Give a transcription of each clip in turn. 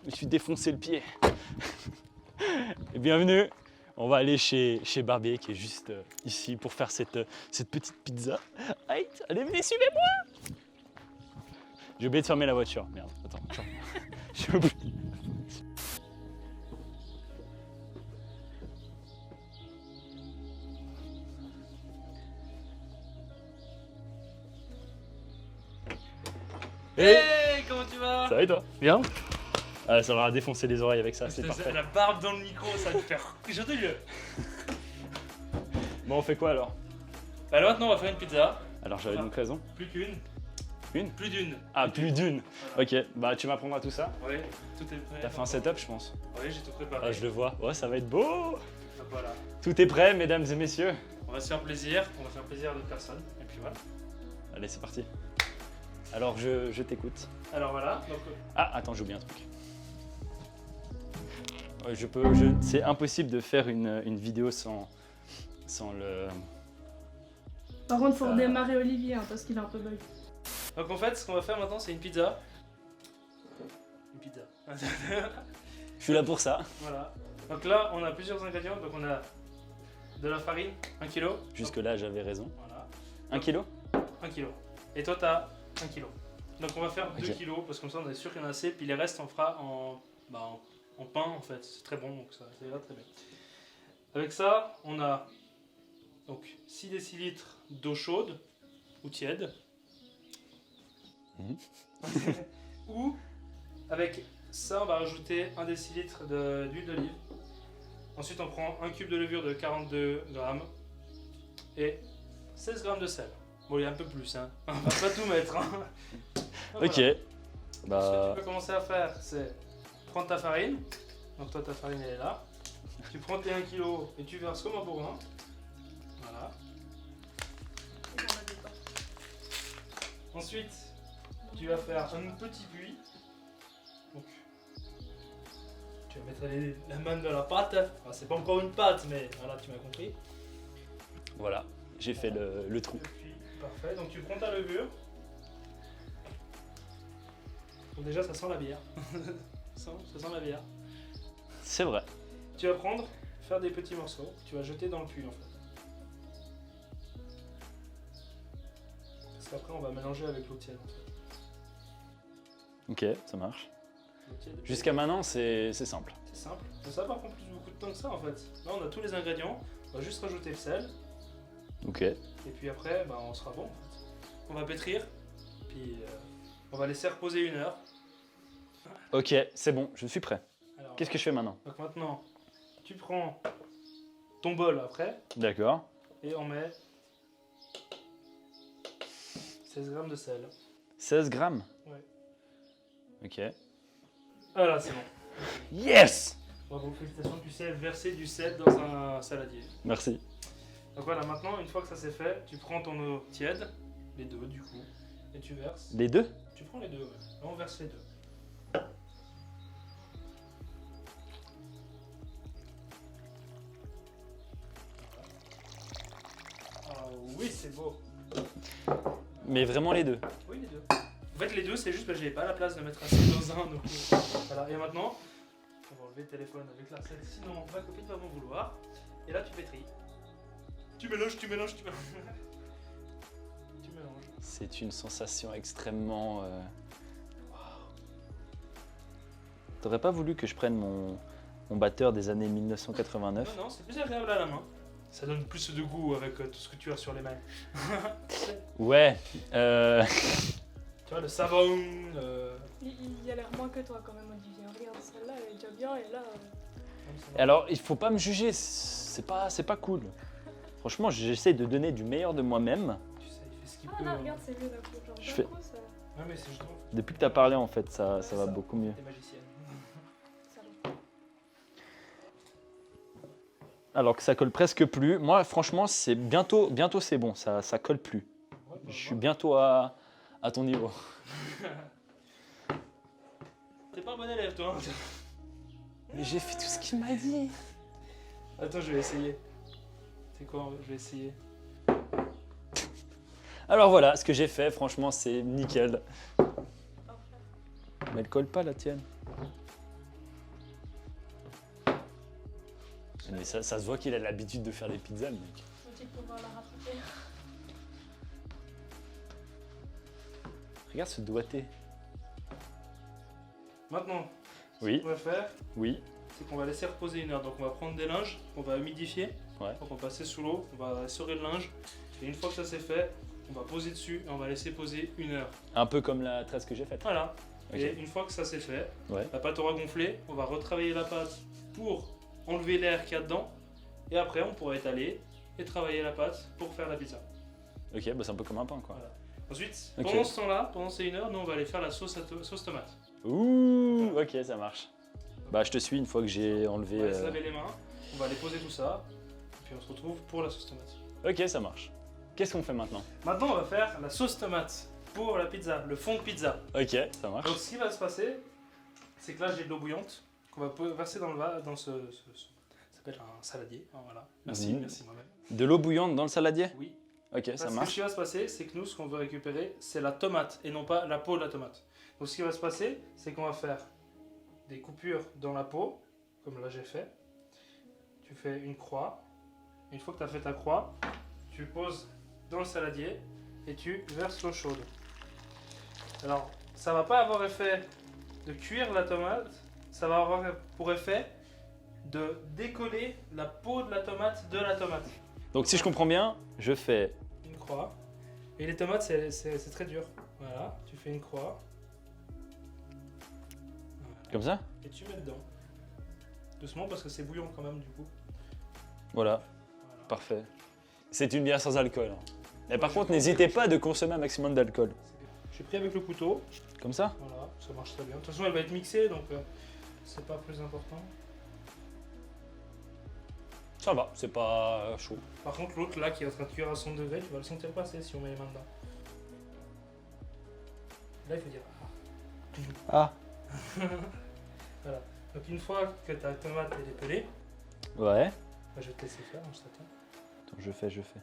me suis défoncé le pied. Et bienvenue. On va aller chez Barbier qui est juste ici pour faire cette petite pizza. Allez, venez, suivez-moi. J'ai oublié de fermer la voiture. Merde, attends. J'ai oublié. Hey, comment tu vas? Ça va et toi? Bien. Ah, ça va défoncer les oreilles avec ça, c'est parfait. La barbe dans le micro, ça va te faire chanter mieux. Bon, on fait quoi alors? Alors maintenant, on va faire une pizza. Alors j'avais donc raison. Plus qu'une. Une? Plus d'une. Ah, plus d'une. Ok, bah tu m'apprendras tout ça. Oui, tout est prêt. T'as fait un setup, je pense. Oui, j'ai tout préparé. Ah, je le vois. Ouais, ça va être beau. Donc voilà. Tout est prêt, mesdames et messieurs. On va se faire plaisir. On va faire plaisir à d'autres personnes. Et puis voilà. Allez, c'est parti. Alors je t'écoute. Alors voilà. Donc, Ah, attends, j'ai oublié un truc. Ouais, c'est impossible de faire une vidéo sans le... Par contre, faut redémarrer Olivier hein, parce qu'il est un peu bug. donc en fait, ce qu'on va faire maintenant, c'est une pizza. Une pizza. Je suis là pour ça. Voilà. Donc là, on a plusieurs ingrédients. Donc on a de la farine, 1 kg. Jusque-là, j'avais raison. Voilà. 1 kilo? 1 kg. Et toi, t'as 1 kg. Donc on va faire 2 Ok. kg parce que comme ça, on est sûr qu'il y en a assez. Puis les restes, on fera en pain en fait. C'est très bon, donc ça ira très bien. Avec ça, on a donc 6 décilitres d'eau chaude ou tiède. Mhm. Ou avec ça, on va rajouter 1 décilitre d'huile d'olive. Ensuite, on prend un cube de levure de 42 grammes et 16 grammes de sel. Bon, il y a un peu plus, hein. On va pas tout mettre. Hein. Voilà. Ok. Ce que Bah... tu peux commencer à faire, c'est prendre ta farine. Donc toi, ta farine, elle est là. Tu prends tes 1 kg et tu verses comme un bourrin. Voilà. Ensuite, tu vas faire un petit puits. Donc, tu vas mettre la main dans la pâte. Enfin, c'est pas encore une pâte, mais voilà, tu m'as compris. Voilà, j'ai fait le trou. Le puits, parfait. Donc tu prends ta levure. Donc déjà, ça sent la bière. ça sent la bière. C'est vrai. Tu vas prendre, faire des petits morceaux, tu vas jeter dans le puits en fait. Parce qu'après on va mélanger avec l'eau tiède en fait. Ok, ça marche. L'eau tiède, Jusqu'à maintenant, c'est simple. c'est simple. Mais ça va pas prendre plus beaucoup de temps que ça en fait. Là on a tous les ingrédients, on va juste rajouter le sel. Ok. Et puis après bah, on sera bon en fait. On va pétrir, puis on va laisser reposer 1 heure. Ok, c'est bon, je suis prêt. Alors, Qu'est-ce que je fais maintenant? donc maintenant, tu prends ton bol après D'accord. et on met 16 grammes de sel. 16 grammes? Ouais. Ok. Voilà, c'est bon. Yes! Bravo, félicitations, tu sais verser du sel dans un saladier. Merci. Donc voilà, maintenant, une fois que ça c'est fait, tu prends ton eau tiède, les deux du coup, et tu verses. Les deux? Tu prends les deux, ouais. Là, on verse les deux. Ah oui, c'est beau. Mais vraiment les deux? Oui, les deux. En fait, les deux, c'est juste que j'avais pas la place de mettre assez dans un. Donc, voilà, et maintenant, on va enlever le téléphone avec la recette, sinon ma copine va m'en vouloir. Et là, tu pétris. Tu mélanges, tu mélanges, tu mélanges. Tu mélanges. C'est une sensation extrêmement... T'aurais pas voulu que je prenne mon batteur des années 1989? Non, non, c'est plus agréable à la main. Ça donne plus de goût avec tout ce que tu as sur les mains. Ouais. Tu vois, le savon. Il a l'air moins que toi quand même, Olivier. Regarde, celle-là, elle est déjà bien et là. Alors, il faut pas me juger, c'est pas cool. Franchement, j'essaie de donner du meilleur de moi-même. Tu sais, il fait ce qu'il Ah peut. là, hein. regarde, c'est mieux d'un coup. Genre, Je d'un fais- coup, ça. Ouais, mais c'est justement. Depuis que t'as parlé, en fait, ça va beaucoup mieux. T'es magicienne. ça va. Alors que ça colle presque plus. Moi, franchement, c'est bientôt c'est bon, ça colle plus. Ouais, Je suis bientôt à ton niveau. T'es pas un bon élève, toi. Hein. Mais j'ai fait tout ce qu'il m'a dit. Attends, je vais essayer. C'est quoi? Je vais essayer. Alors voilà, ce que j'ai fait, franchement, c'est nickel. Mais elle colle pas la tienne. Mais ça se voit qu'il a l'habitude de faire des pizzas, le mec. Faut-il pouvoir la rattraper? Regarde ce doigté. Maintenant, Oui, ce qu'on va faire, oui. c'est qu'on va laisser reposer 1 heure. Donc on va prendre des linges, on va humidifier, Ouais. donc on va passer sous l'eau, on va essorer le linge. Et une fois que ça c'est fait, on va poser dessus et on va laisser poser 1 heure. Un peu comme la tresse que j'ai faite. Voilà. Ok. Et une fois que ça c'est fait, Ouais. la pâte aura gonflé, on va retravailler la pâte pour enlever l'air qu'il y a dedans. Et après on pourra étaler et travailler la pâte pour faire la pizza. Ok, bah c'est un peu comme un pain, quoi. Voilà. Ensuite, Ok. pendant ce temps-là, pendant ces 1 heure, nous on va aller faire la sauce tomate. Ouh, ok, ça marche. Bah, je te suis une fois que j'ai enlevé. On va se laver les mains, on va aller poser tout ça, et puis on se retrouve pour la sauce tomate. Ok, ça marche. Qu'est-ce qu'on fait maintenant? Maintenant, on va faire la sauce tomate pour la pizza, le fond de pizza. Ok, ça marche. Donc, ce qui va se passer, c'est que là, j'ai de l'eau bouillante qu'on va verser dans ça s'appelle un saladier. Ah, voilà. Merci, Mhm. merci moi-même. De l'eau bouillante dans le saladier? Oui. Ok, Parce ça que ce marche. qui va se passer, c'est que nous, ce qu'on veut récupérer, c'est la tomate et non pas la peau de la tomate. Donc, ce qui va se passer, c'est qu'on va faire des coupures dans la peau, comme là j'ai fait. Tu fais une croix. Une fois que tu as fait ta croix, tu poses dans le saladier et tu verses l'eau chaude. Alors, ça va pas avoir effet de cuire la tomate, ça va avoir pour effet de décoller la peau de la tomate de la tomate. Donc, si je comprends bien, je fais. Une croix. Et les tomates, c'est très dur. Voilà, tu fais une croix. Voilà. Comme ça? Et tu mets dedans. Doucement parce que c'est bouillant quand même du coup. Voilà, Voilà. parfait. C'est une bière sans alcool. hein. Et par Ouais, contre, je n'hésitez pas de consommer un maximum d'alcool. C'est bien. J'ai pris avec le couteau. Comme ça? Voilà, ça marche très bien. De toute façon, elle va être mixée donc c'est pas plus important. Ça va, c'est pas chaud. Par contre, l'autre là qui est en train de cuire à 100 degrés, tu vas le sentir passer si on met les mains dedans. Là, il faut dire Ah. voilà. Donc, une fois que ta tomate elle est pelée, Ouais. bah, je vais te laisser faire, je t'attends. Attends, je fais.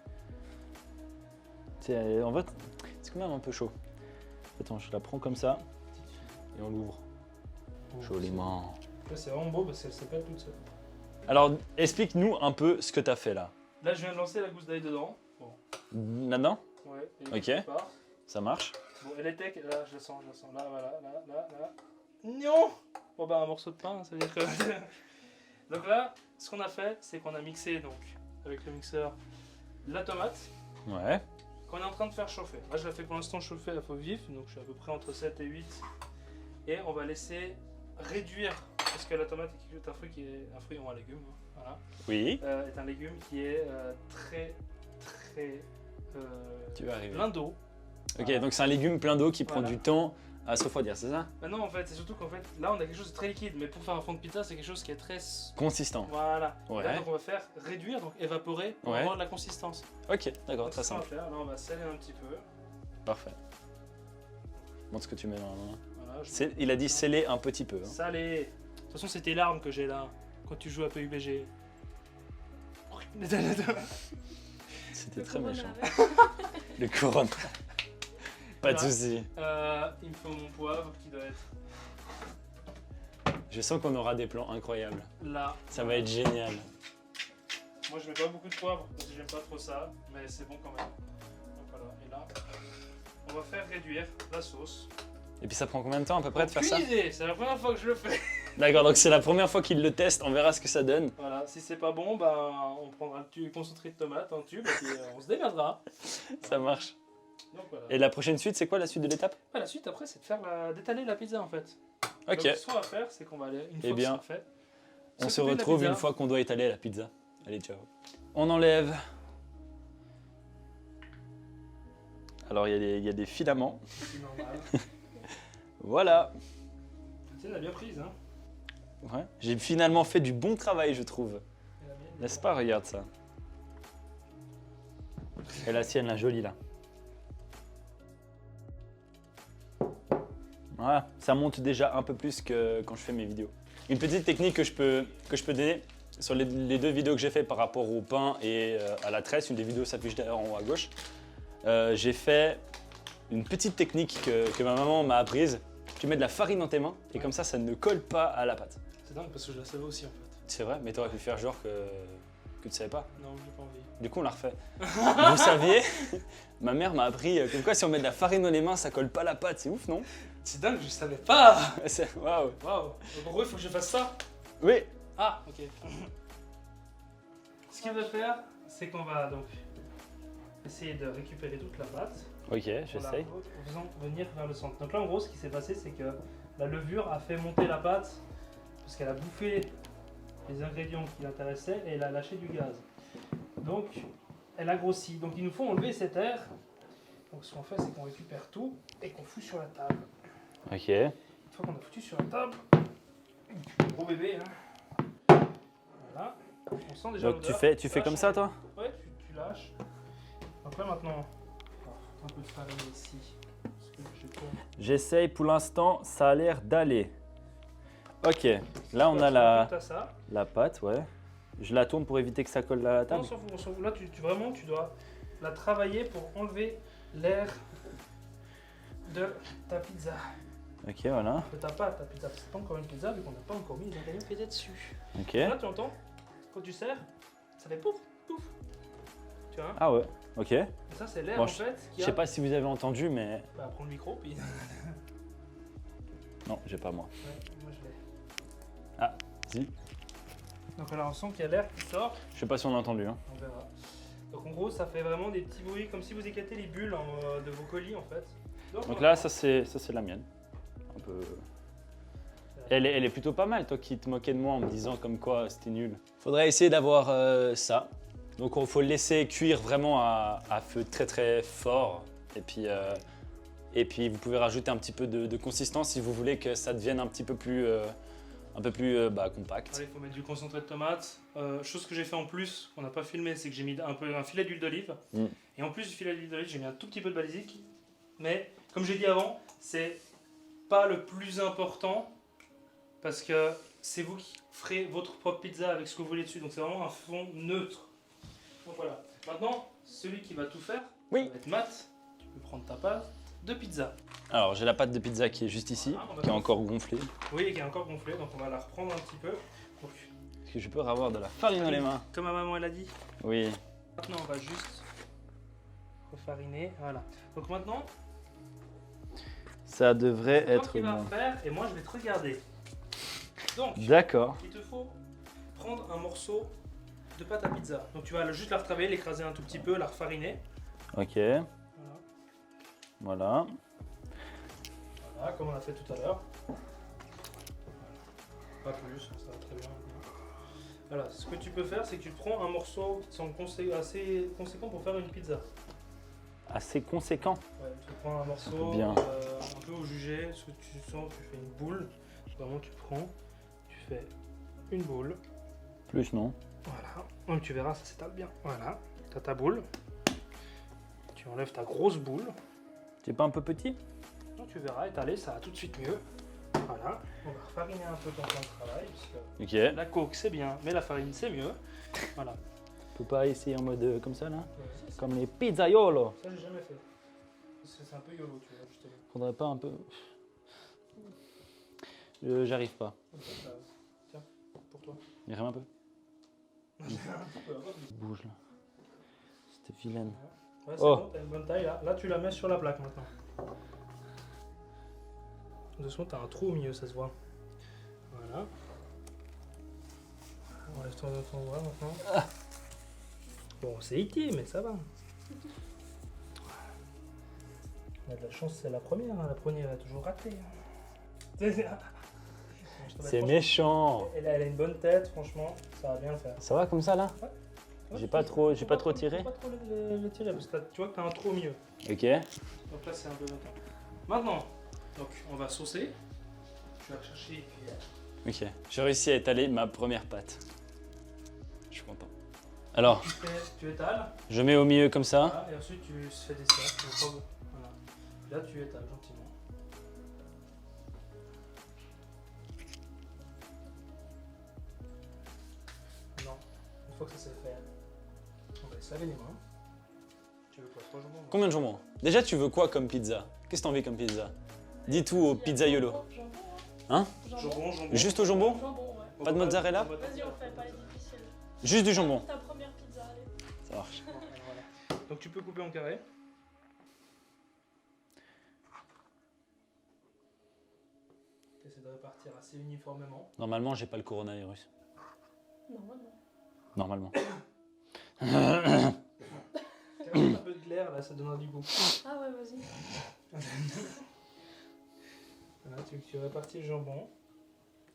C'est, en fait, c'est quand même un peu chaud. Attends, je la prends comme ça et on l'ouvre. Joliment. Là, c'est vraiment beau parce qu'elle s'appelle toute seule. Alors, explique-nous un peu ce que tu as fait là. Là, je viens de lancer la gousse d'ail dedans. Bon, Là-dedans? ouais. Et Ok. quelque part. Ça marche? Bon, elle était. Là, je la sens. Là, voilà, là. Non! Bon, bah, un morceau de pain, ça veut dire que. Donc là, ce qu'on a fait, c'est qu'on a mixé, donc, avec le mixeur, la tomate Ouais. qu'on est en train de faire chauffer. Là, je la fais pour l'instant chauffer à feu vif, donc je suis à peu près entre 7 et 8. Et on va laisser réduire, parce que la tomate est un fruit qui est un fruit ou un légume, hein, voilà, Oui. est un légume qui est très Tu vas arriver. plein d'eau. Ok, Voilà. donc c'est un légume plein d'eau qui prend Voilà. du temps à se refroidir, c'est ça? Maintenant, en fait, c'est surtout qu'en fait, là, on a quelque chose de très liquide, mais pour faire un fond de pizza, c'est quelque chose qui est très. Consistant. Voilà. Ouais. Là, donc, on va faire réduire, donc évaporer pour Ouais. avoir de la consistance. Ok, d'accord, Donc, très c'est ce qu'on va simple. faire. Là, on va saler un petit peu. Parfait. Montre ce que tu mets dans la main. Voilà, je- Il a dit sceller un petit peu. hein. Salé. De toute façon, c'est tes larmes que j'ai là, quand tu joues à PUBG. C'était Le très corona méchant. avec. Le couronne. Pas de Voilà. soucis. Il me faut mon poivre qui doit être Je sens qu'on aura des plans incroyables. là. Ça va être génial. Moi, je mets pas beaucoup de poivre parce que j'aime pas trop ça, mais c'est bon quand même. Donc voilà, et là, on va faire réduire la sauce. Et puis ça prend combien de temps à peu près de faire ça? Aucune idée, c'est la première fois que je le fais. D'accord, donc c'est la première fois qu'il le teste, on verra ce que ça donne. Voilà, si c'est pas bon, ben, on prendra le tube concentré de tomate en tube et puis on se démerdera. Ça marche. Donc voilà. Et la prochaine suite, c'est quoi la suite de l'étape? Ah, la suite après, c'est de faire d'étaler la pizza en fait. Ok, Donc, ce qu'on va faire, c'est qu'on va aller, une fois Eh bien, que c'est fait, on se s'occuper de la retrouve pizza. une fois qu'on doit étaler la pizza. Allez, ciao. On enlève. Alors il y a des filaments. C'est normal. Voilà. Tu l'as bien prise, hein. Ouais. J'ai finalement fait du bon travail, je trouve. Et la mienne, N'est-ce pas? Regarde ça. Et la sienne, la jolie là. Voilà, ça monte déjà un peu plus que quand je fais mes vidéos. Une petite technique que je peux donner sur les deux vidéos que j'ai fait par rapport au pain et à la tresse, une des vidéos s'affiche d'ailleurs en haut à gauche. J'ai fait une petite technique que ma maman m'a apprise. Tu mets de la farine dans tes mains et comme ça ne colle pas à la pâte. C'est dingue parce que je la savais aussi en fait. C'est vrai, mais t'aurais pu faire genre que tu savais pas. Non, j'ai pas envie. Du coup, on l'a refait. Vous saviez, ma mère m'a appris comme quoi si on met de la farine dans les mains, ça colle pas la pâte. C'est ouf, non? C'est dingue, je savais pas. Waouh. Waouh. En gros, il faut que je fasse ça. Oui. Ah, ok. Ce qu'on va faire, c'est qu'on va donc essayer de récupérer toute la pâte. Ok, En la j'essaye. faisant venir vers le centre. Donc là, en gros, ce qui s'est passé, c'est que la levure a fait monter la pâte parce qu'elle a bouffé les ingrédients qui l'intéressaient et elle a lâché du gaz. Donc, elle a grossi. Donc, il nous faut enlever cet air. Donc, ce qu'on fait, c'est qu'on récupère tout et qu'on fout sur la table. Ok. Une fois qu'on a foutu sur la table, gros bébé, hein. Voilà. On sent déjà Donc tu l'odeur. fais comme ça, toi? Ouais, tu lâches. Donc là maintenant, un peu de farine ici. Parce que j'ai pas- J'essaye pour l'instant, ça a l'air d'aller. Ok, là on Voilà, a la, tu as ça. la pâte, ouais. Je la tourne pour éviter que ça colle à la Non, table. on s'en fout. Là, vraiment, tu dois la travailler pour enlever l'air de ta pizza. Ok, voilà. De ta pâte, ta pizza. C'est pas encore une pizza vu qu'on n'a pas encore mis les ingrédients qui étaient dessus. Ok. Là, tu entends, quand tu serres, ça fait pouf, pouf. Tu vois? Ah ouais, ok. Et ça, c'est l'air Bon, en fait qui Je sais pas si vous avez entendu, mais... Bah, prends le micro, puis. Non, j'ai pas moi. Ouais, moi je l'ai. Ah, si. Donc là, on sent qu'il y a l'air qui sort. Je sais pas si on a entendu. Hein. On verra. Donc en gros, ça fait vraiment des petits bruits comme si vous éclatez les bulles de vos colis en fait. Donc là, ça c'est la mienne. Un peu... Elle est plutôt pas mal, toi qui te moquais de moi en me disant comme quoi c'était nul. Faudrait essayer d'avoir ça. Donc il faut le laisser cuire vraiment à feu très très fort. Et puis vous pouvez rajouter un petit peu de consistance si vous voulez que ça devienne un petit peu plus, compact. Il faut mettre du concentré de tomate. Chose que j'ai fait en plus, qu'on n'a pas filmé, c'est que j'ai mis un filet d'huile d'olive. Mm. Et en plus du filet d'huile d'olive, j'ai mis un tout petit peu de basilic. Mais comme j'ai dit avant, c'est pas le plus important parce que c'est vous qui ferez votre propre pizza avec ce que vous voulez dessus. Donc c'est vraiment un fond neutre. Donc voilà. Maintenant, celui qui va tout faire, Oui. ça va être Matt. Tu peux prendre ta pâte de pizza. Alors j'ai la pâte de pizza qui est juste ici, Voilà, on va qui est faire- encore gonflée. Oui, qui est encore gonflée, donc on va la reprendre un petit peu. Donc, Est-ce que je peux avoir de la farine dans les mains? comme ma maman elle a dit, Oui. maintenant on va juste refariner. Voilà. Donc maintenant, Ça devrait c'est toi être qui vas bon. faire et moi je vais te regarder. Donc, D'accord. il te faut prendre un morceau de pâte à pizza. Donc tu vas juste la retravailler, l'écraser un tout petit peu, la refariner. Ok. Voilà. Voilà. Voilà, comme on a fait tout à l'heure. Pas plus, ça va très bien. Voilà, ce que tu peux faire, c'est que tu prends un morceau qui semble assez conséquent pour faire une pizza. Assez conséquent. Ouais, tu prends un morceau Bien. un peu au jugé, ce que tu sens, tu fais une boule. Vraiment, tu prends, tu fais une boule. Plus non. Voilà, donc tu verras, ça s'étale bien. Voilà, tu as ta boule. Tu enlèves ta grosse boule. C'est pas un peu petit? Donc tu verras, étaler, ça va tout de suite mieux. Voilà, on va refariner un peu ton plan de travail. Parce que Ok. la coque, c'est bien, mais la farine, c'est mieux. Voilà. On peut pas essayer en mode comme ça là? Ça, Comme les pizzaiolo. j'ai jamais fait. Parce que c'est un peu YOLO, tu vois, justement. Faudrait pas un peu. J'arrive pas. Comme ça, tiens, pour toi. Il rime un peu. Un petit peu, hein. Bouge là. C'était vilaine. Ouais, c'est Oh. bon, t'as une bonne taille là. Là, tu la mets sur la plaque maintenant. De toute façon, t'as un trou au milieu, ça se voit. Voilà. Enlève ton bras maintenant. Bon, c'est iti, mais ça va. On a de la chance, c'est la première. Hein. La première est toujours ratée. Hein. C'est méchant. Elle a une bonne tête, franchement, ça va bien le faire. Ça va comme ça là? Ouais, J'ai pas trop tiré? Faut pas trop le tirer parce que tu vois que t'as un trou au milieu. Ok. Donc là, c'est un peu maintenant. Maintenant, donc, on va saucer. Je vais chercher une cuillère. Ok. J'ai réussi à étaler ma première pâte. Je suis content. Alors, Tu étales. je mets au milieu comme ça. Voilà, et ensuite tu fais des cercles. Voilà. Là, tu étales gentiment. Non, une fois que ça c'est fait, on va se laver les mains. Tu veux quoi, 3 jambons? Combien de jambons? Déjà, tu veux quoi comme pizza? Qu'est-ce que t'as envie comme pizza? Dis tout au pizzaiolo. Jambon, Hein? Jambon, jambon. Juste au jambon? Jambon, ouais. Pas de mozzarella? Vas-y, on fait pas les difficiles. Juste du jambon. Ta première pizza, allez. Ça marche. Bon, alors voilà. Donc tu peux couper en carré. Essaie de répartir assez uniformément. Normalement, j'ai pas le coronavirus. Normalement. Normalement. Un peu de l'air là, ça donnera du goût. Ah ouais, vas-y. Voilà, tu répartis le jambon.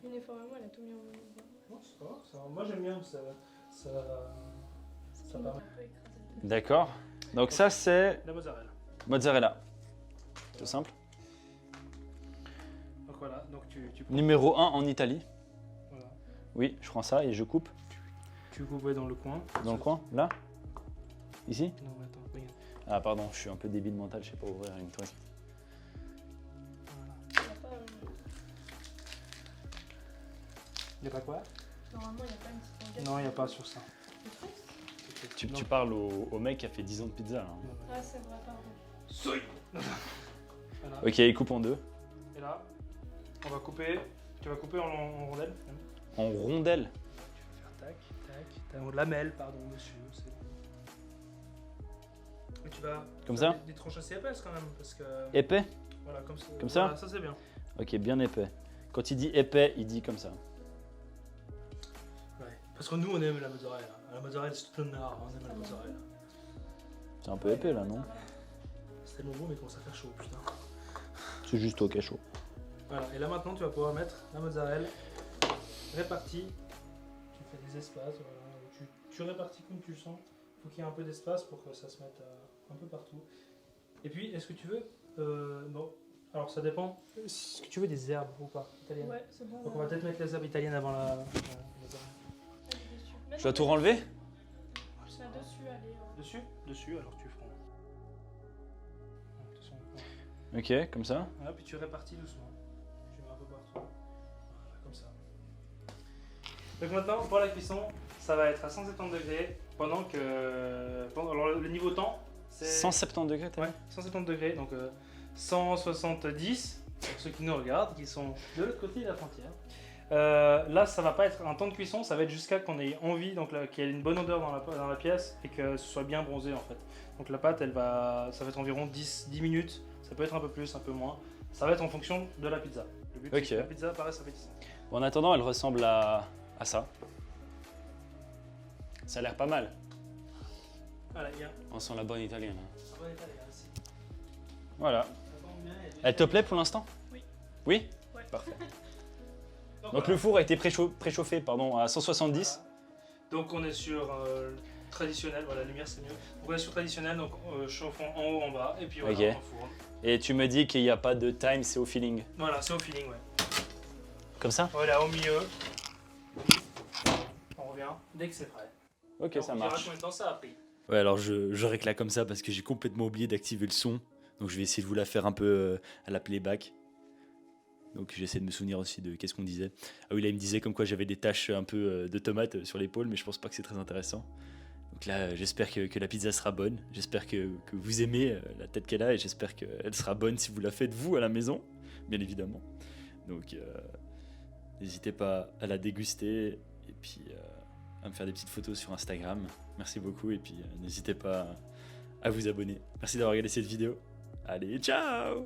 Uniformément, elle a tout mis en même temps. Non, ça va. Moi j'aime bien, ça Ça permet. un peu écrasé. D'accord. Donc ça, c'est La mozzarella. mozzarella. Tout simple. Donc voilà, donc tu prends. Numéro 1 en Italie. Voilà. Oui, je prends ça et je coupe. Tu coupes dans le coin. Dans le coin, là? Ici? Non, mais attends, regarde. Ah pardon, je suis un peu débile mental, je sais pas ouvrir une truc. Voilà. Il y a pas, Y a pas quoi? Normalement, il n'y a pas une petite languette. Non, y a pas sur ça. Le truc Tu, Non. tu parles au mec qui a fait 10 ans de pizza là. hein. Non, Ah, c'est vrai, pardon. Soy. Voilà. Ok, il coupe en deux. Et là, on va couper. Tu vas couper en rondelles. En rondelles. Tu vas faire tac, tac, en lamelles, pardon, monsieur. C'est bon. Et tu vas. Comme faire ça des tranches assez épaisses quand même, parce que. Épais? Voilà, comme ça. Comme ça Voilà, ça c'est bien. Ok, bien épais. Quand il dit épais, il dit comme ça. Ouais. Parce que nous, on aime la mozzarella. La mozzarella, c'est tout un art. On aime la mozzarella. C'est un peu épais là, non? C'est tellement beau, mais il commence à faire chaud, putain. C'est juste au cachot. Voilà, et là maintenant tu vas pouvoir mettre la mozzarella répartie. Tu fais des espaces, voilà. Tu répartis comme tu le sens. Il faut qu'il y ait un peu d'espace pour que ça se mette un peu partout. Et puis, est-ce que tu veux. Bon, alors ça dépend. Est-ce que tu veux des herbes ou pas italiennes? Ouais, c'est bon. Donc on va peut-être mettre les herbes italiennes avant la mozzarella. Je dois tout renlever? Là dessus, allez. Dessus, alors tu feras. De toute façon, Ok, comme ça. voilà, puis tu répartis doucement. Tu mets un peu partout. Voilà, comme ça. Donc maintenant, pour la cuisson, ça va être à 170 degrés pendant que. Alors le niveau temps, c'est. 170 degrés, t'as Ouais, 170 degrés, donc 170 pour ceux qui nous regardent, qui sont de l'autre côté de la frontière. Là, ça va pas être un temps de cuisson, ça va être jusqu'à qu'on ait envie, donc qu'il y ait une bonne odeur dans la pièce et que ce soit bien bronzé en fait. Donc la pâte, ça va être environ 10 minutes, ça peut être un peu plus, un peu moins. Ça va être en fonction de la pizza. Le but, Ok. c'est que la pizza paraisse appétissante. Bon, en attendant, elle ressemble à ça. Ça a l'air pas mal. Voilà, il y a On sent la bonne italienne. hein. un bon état, les gars, aussi. Voilà. Ça tombe bien, il y a Elle te plaît pour l'instant? Oui. Oui? Ouais. Parfait. Donc, Donc voilà. le four a été préchauffé à 170. Voilà. Donc on est sur traditionnel, voilà, la lumière c'est mieux. Donc on est sur traditionnel, donc chauffons en haut, en bas, et puis voilà, Ok. on fourne. Et tu me dis qu'il n'y a pas de time, c'est au feeling. Voilà, c'est au feeling, ouais. Comme ça? Voilà, au milieu. On revient dès que c'est prêt. Ok, Alors, ça on dira marche. combien de temps ça a pris. Ouais, alors je réclame comme ça parce que j'ai complètement oublié d'activer le son. Donc je vais essayer de vous la faire un peu à la playback. Donc j'essaie de me souvenir aussi de qu'est-ce qu'on disait. Ah oui, là il me disait comme quoi j'avais des taches un peu de tomates sur l'épaule, mais je pense pas que c'est très intéressant. Donc là, j'espère que la pizza sera bonne. J'espère que vous aimez la tête qu'elle a et j'espère qu'elle sera bonne si vous la faites vous à la maison, bien évidemment. Donc n'hésitez pas à la déguster et puis à me faire des petites photos sur Instagram. Merci beaucoup et puis n'hésitez pas à vous abonner. Merci d'avoir regardé cette vidéo. Allez, ciao!